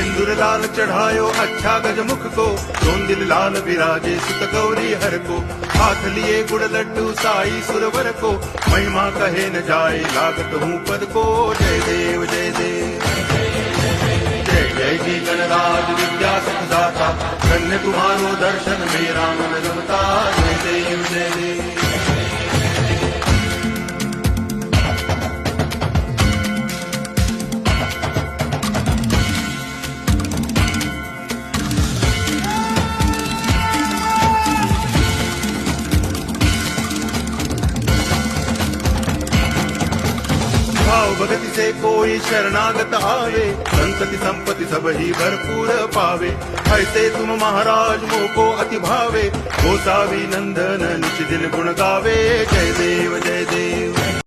सिंदूर लाल चढ़ायो अच्छा गजमुख को, दोन दिल लाल विराजे सुत गौरी हर को, हाथ लिए गुड़ लड्डू साई सुरवर को, महिमा कहे न जाए लागत हूँ पद को। जय देव जय देव जय जय जी गणराज विद्या सुखदाता, धन्य तुम्हारो दर्शन मेरा मन रमता। जय देव जय देव भाव भगति से कोई शरणागत आवे, संतति संपत्ति सब ही भरपूर पावे। ऐसे तुम महाराज मोको अति भावे, गोसावी नंदन निच दिन गुण गावे। जय देव जय देव